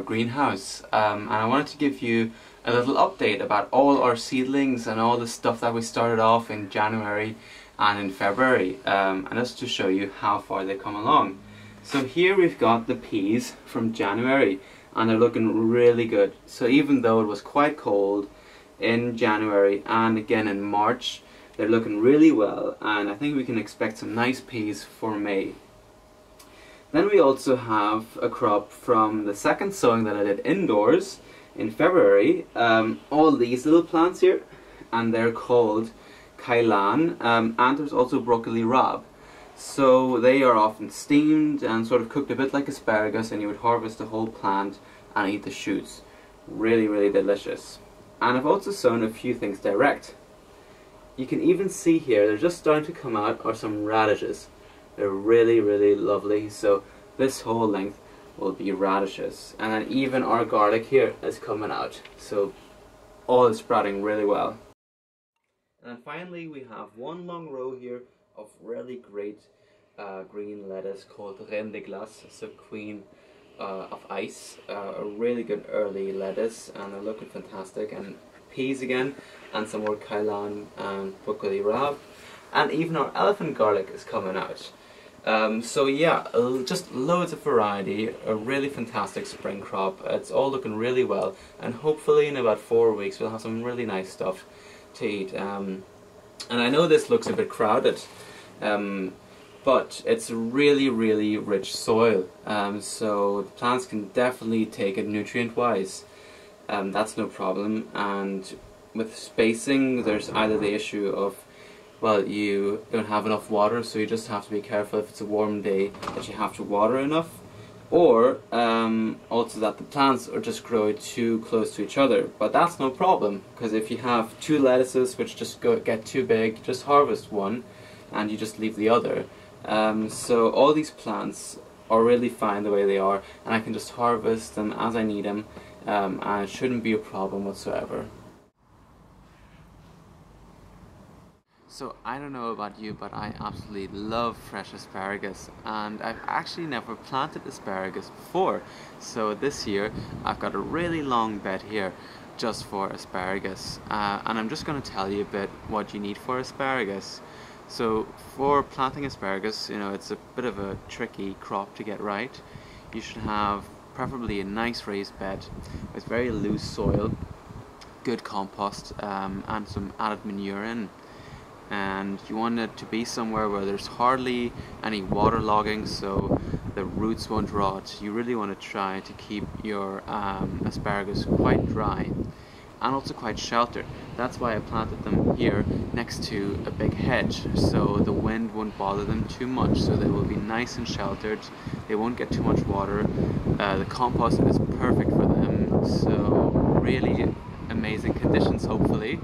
greenhouse, and I wanted to give you a little update about all our seedlings and all the stuff that we started off in January and in February, and just to show you how far they've come along. So here we've got the peas from January, and they're looking really good. So even though it was quite cold in January and again in March, they're looking really well, and I think we can expect some nice peas for May. Then we also have a crop from the second sowing that I did indoors in February, all these little plants here, and they're called kailan, and there's also broccoli rabe. So they are often steamed and sort of cooked a bit like asparagus, and you would harvest the whole plant and eat the shoots. Really, really delicious. And I've also sown a few things direct. You can even see here, they're just starting to come out, are some radishes. They're really, really lovely. So this whole length will be radishes. And then even our garlic here is coming out. So all is sprouting really well. And then finally we have one long row here of really great green lettuce called Reine de Glace. It's a queen of ice. A really good early lettuce, and they're looking fantastic. And peas again, and some more kailan and broccoli rabe. And even our elephant garlic is coming out. So yeah, just loads of variety, a really fantastic spring crop. It's all looking really well, and hopefully in about 4 weeks we'll have some really nice stuff to eat. And I know this looks a bit crowded, but it's really, really rich soil, so the plants can definitely take it nutrient-wise. That's no problem. And with spacing, there's either the issue of, well, you don't have enough water, so you just have to be careful if it's a warm day that you have to water enough, or also that the plants are just growing too close to each other. But that's no problem, because if you have two lettuces which just get too big, just harvest one and you just leave the other. So all these plants are really fine the way they are, and I can just harvest them as I need them, and it shouldn't be a problem whatsoever. So I don't know about you, but I absolutely love fresh asparagus, and I've actually never planted asparagus before. So this year I've got a really long bed here just for asparagus, and I'm just going to tell you a bit what you need for asparagus. So for planting asparagus, you know, it's a bit of a tricky crop to get right. You should have preferably a nice raised bed with very loose soil, good compost, and some added manure in. And you want it to be somewhere where there's hardly any water logging, so the roots won't rot. You really want to try to keep your asparagus quite dry and also quite sheltered. That's why I planted them here next to a big hedge, so the wind won't bother them too much, so they will be nice and sheltered. They won't get too much water. The compost is perfect for them, so really amazing conditions, hopefully.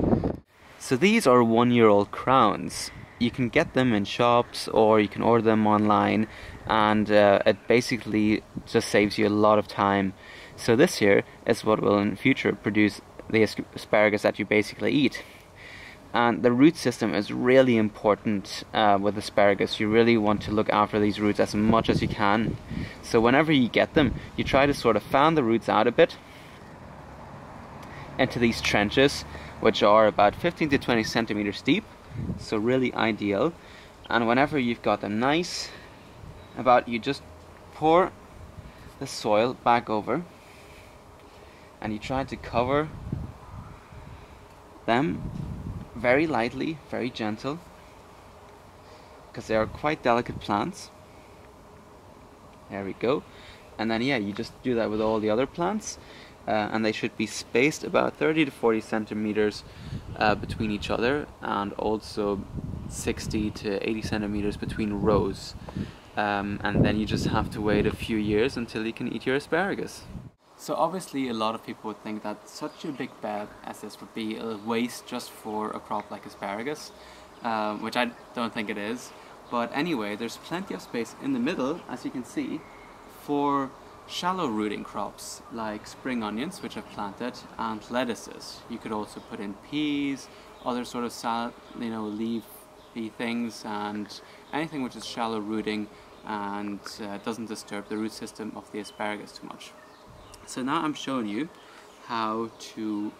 So these are 1-year-old crowns. You can get them in shops, or you can order them online, and it basically just saves you a lot of time. So this here is what will in future produce the asparagus that you basically eat. And the root system is really important with asparagus. You really want to look after these roots as much as you can. So whenever you get them, you try to sort of fan the roots out a bit into these trenches, which are about 15 to 20 centimeters deep, so really ideal. And whenever you've got them nice, you just pour the soil back over, and you try to cover them very lightly, very gentle, because they are quite delicate plants. There we go. And then yeah, you just do that with all the other plants. And they should be spaced about 30 to 40 centimeters between each other, and also 60 to 80 centimeters between rows. And then you just have to wait a few years until you can eat your asparagus. So obviously a lot of people would think that such a big bed as this would be a waste just for a crop like asparagus, which I don't think it is. But anyway, there's plenty of space in the middle, as you can see, for shallow rooting crops like spring onions, which I've planted, and lettuces. You could also put in peas, other sort of salad, leafy things, and anything which is shallow rooting and doesn't disturb the root system of the asparagus too much. So now I'm showing you how to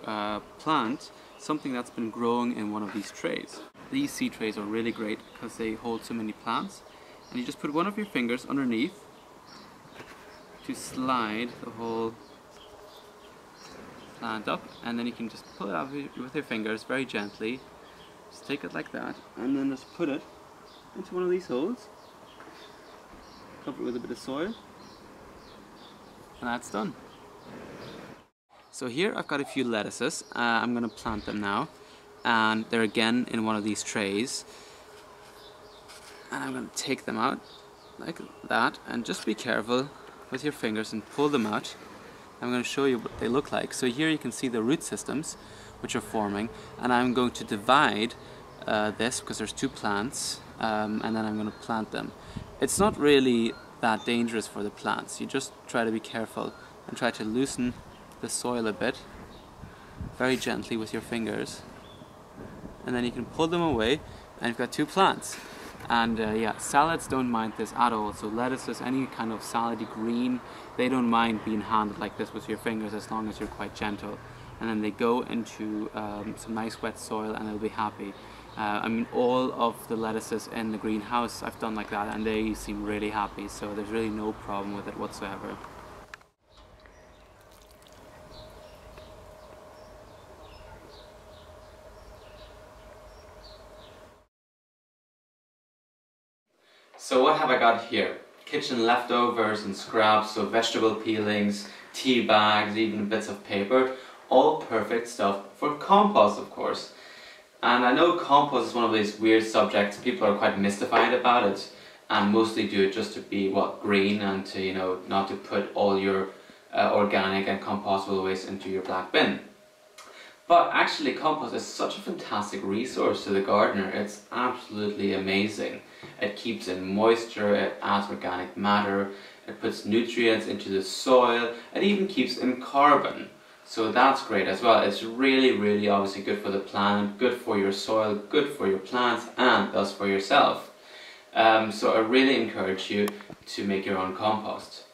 plant something that's been growing in one of these trays. These seed trays are really great because they hold so many plants, and you just put one of your fingers underneath to slide the whole plant up, and then you can just pull it out with your fingers very gently. Just take it like that, and then just put it into one of these holes, cover it with a bit of soil, and that's done. So here I've got a few lettuces. I'm going to plant them now, and they're again in one of these trays, and I'm going to take them out like that, and just be careful with your fingers and pull them out. I'm going to show you what they look like. So here you can see the root systems which are forming, and I'm going to divide this because there's two plants, and then I'm going to plant them. It's not really that dangerous for the plants. You just try to be careful and try to loosen the soil a bit very gently with your fingers, and then you can pull them away and you've got two plants. And yeah, salads don't mind this at all. So lettuces, any kind of salady green, they don't mind being handled like this with your fingers as long as you're quite gentle. And then they go into some nice wet soil and they'll be happy. I mean, all of the lettuces in the greenhouse I've done like that, and they seem really happy, so there's really no problem with it whatsoever. So what have I got here? Kitchen leftovers and scraps, so vegetable peelings, tea bags, even bits of paper. All perfect stuff for compost, of course. And I know compost is one of these weird subjects. People are quite mystified about it, and mostly do it just to be, well, green, and to, you know, not to put all your organic and compostable waste into your black bin. But actually, compost is such a fantastic resource to the gardener. It's absolutely amazing. It keeps in moisture, it adds organic matter, it puts nutrients into the soil, it even keeps in carbon. So that's great as well. It's really, really obviously good for the planet, good for your soil, good for your plants, and thus for yourself. So I really encourage you to make your own compost.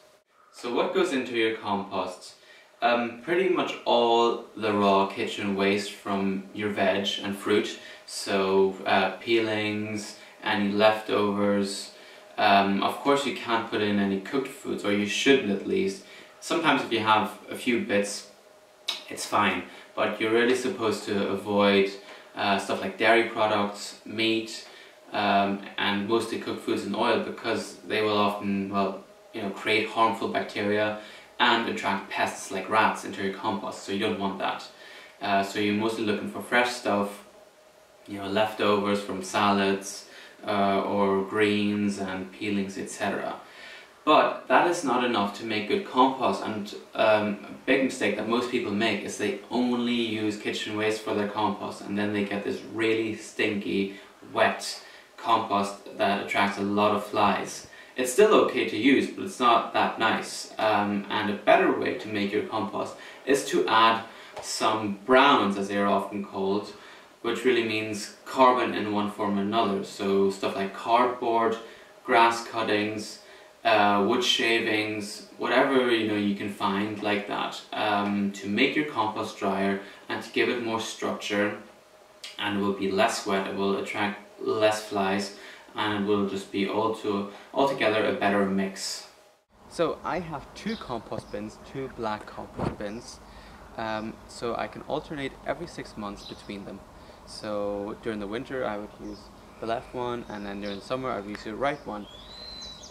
So what goes into your compost? Pretty much all the raw kitchen waste from your veg and fruit, so peelings, any leftovers. Of course you can't put in any cooked foods, or you shouldn't at least. Sometimes if you have a few bits, it's fine, but you're really supposed to avoid stuff like dairy products, meat, and mostly cooked foods and oil, because they will often, well, you know, create harmful bacteria and attract pests like rats into your compost, so you don't want that. So you're mostly looking for fresh stuff, you know, leftovers from salads or greens and peelings, etc. But that is not enough to make good compost, and a big mistake that most people make is they only use kitchen waste for their compost, and then they get this really stinky, wet compost that attracts a lot of flies. It's still okay to use, but it's not that nice. And a better way to make your compost is to add some browns, as they are often called, which really means carbon in one form or another. So stuff like cardboard, grass cuttings, wood shavings, whatever you can find like that, to make your compost drier and to give it more structure, and it will be less wet, it will attract less flies, and it will just be altogether a better mix. So I have two compost bins, two black compost bins, so I can alternate every 6 months between them. So during the winter I would use the left one, and then during the summer I would use the right one.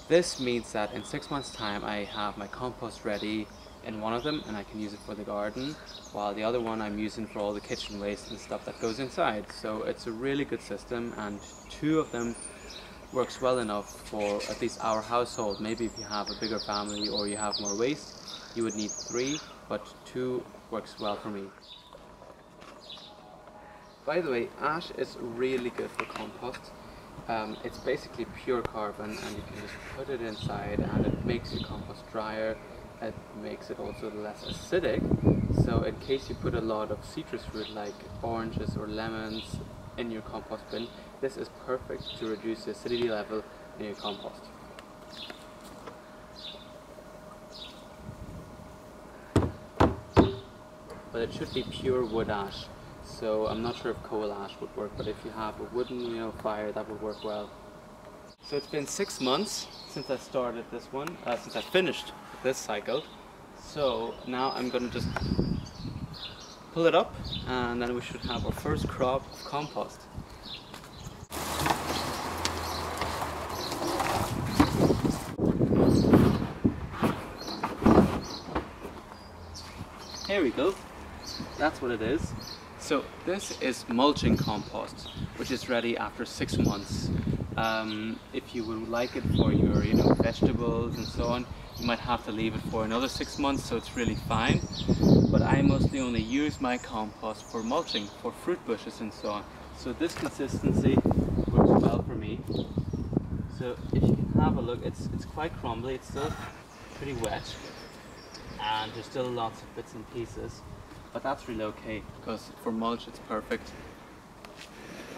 This means that in 6 months time I have my compost ready in one of them, and I can use it for the garden, while the other one I'm using for all the kitchen waste and stuff that goes inside. So it's a really good system, and two of them works well enough for at least our household. Maybe if you have a bigger family or you have more waste, you would need 3, but 2 works well for me. By the way, ash is really good for compost. It's basically pure carbon, and you can just put it inside and it makes your compost drier. It makes it also less acidic, so in case you put a lot of citrus fruit like oranges or lemons in your compost bin, this is perfect to reduce the acidity level in your compost. but it should be pure wood ash. So I'm not sure if coal ash would work, but if you have a wooden, you know, fire, that would work well. So it's been 6 months since I started this one, since I finished this cycle. So now I'm going to just pull it up, and then we should have our first crop of compost. Here we go. That's what it is. So this is mulching compost, which is ready after 6 months. If you would like it for your, you know, vegetables and so on, you might have to leave it for another 6 months, so it's really fine. But I mostly only use my compost for mulching, for fruit bushes and so on. So this consistency works well for me. So if you can have a look, it's quite crumbly, it's still pretty wet, and there's still lots of bits and pieces. But that's really okay, because for mulch it's perfect.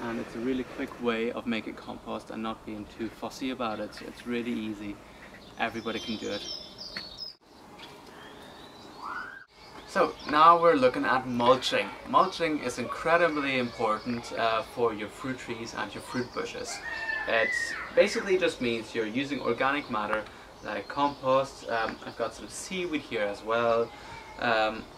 And it's a really quick way of making compost and not being too fussy about it. It's really easy. Everybody can do it. So now we're looking at mulching. Mulching is incredibly important for your fruit trees and your fruit bushes. It basically just means you're using organic matter like compost. I've got some seaweed here as well,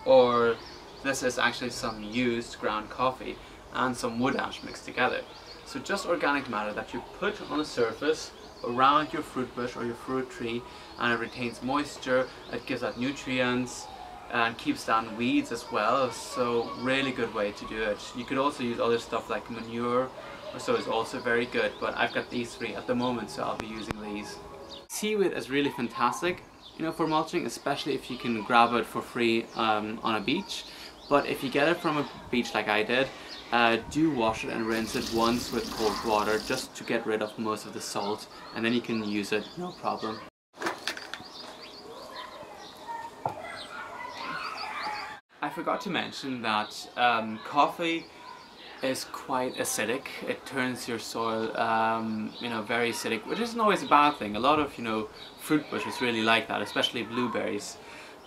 or this is actually some used ground coffee and some wood ash mixed together. So just organic matter that you put on the surface around your fruit bush or your fruit tree, and it retains moisture, it gives out nutrients and keeps down weeds as well. So really good way to do it. You could also use other stuff like manure or so, is also very good, but I've got these three at the moment, so I'll be using these. Seaweed is really fantastic, you know, for mulching, especially if you can grab it for free on a beach. But if you get it from a beach like I did, do wash it and rinse it once with cold water just to get rid of most of the salt, and then you can use it no problem. I forgot to mention that coffee is quite acidic. It turns your soil you know, very acidic, which isn't always a bad thing. A lot of, you know, fruit bushes really like that, especially blueberries.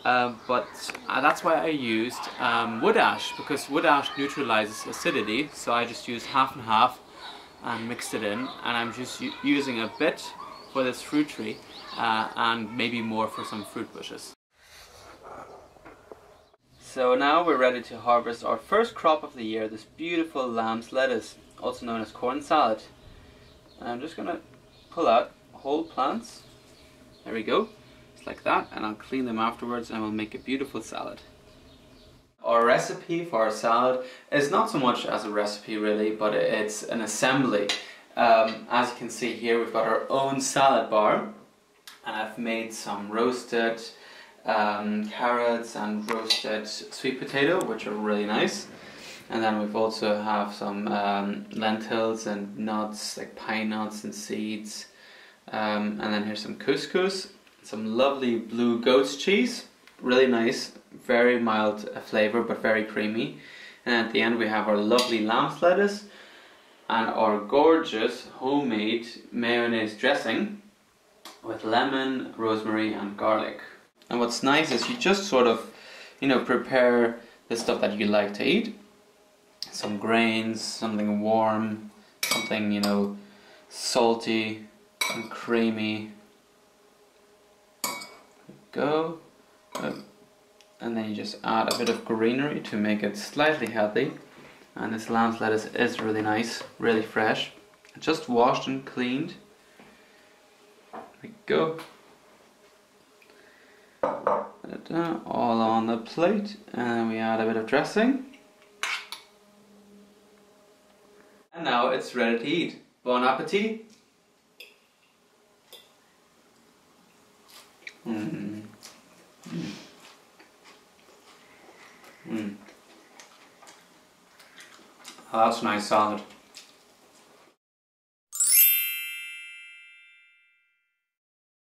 But that's why I used wood ash, because wood ash neutralizes acidity. So I just used half and half and mixed it in, and I'm just using a bit for this fruit tree and maybe more for some fruit bushes. So now we're ready to harvest our first crop of the year, this beautiful lamb's lettuce, also known as corn salad. And I'm just going to pull out whole plants. There we go. Like that, and I'll clean them afterwards and we'll make a beautiful salad. Our recipe for our salad is not so much as a recipe really, but it's an assembly. As you can see here, we've got our own salad bar, and I've made some roasted carrots and roasted sweet potato, which are really nice. And then we've also have some lentils and nuts, like pine nuts and seeds. And then here's some couscous. Some lovely blue goat's cheese, really nice, very mild flavor but very creamy. And at the end we have our lovely lamb's lettuce and our gorgeous homemade mayonnaise dressing with lemon, rosemary and garlic. And what's nice is you just sort of, you know, prepare the stuff that you like to eat. Some grains, something warm, something, you know, salty and creamy. Go, and then you just add a bit of greenery to make it slightly healthy. And this lamb's lettuce is really nice, really fresh, just washed and cleaned. There we go. All on the plate, and we add a bit of dressing, and now it's ready to eat. Bon appetit! Oh, that's a nice salad.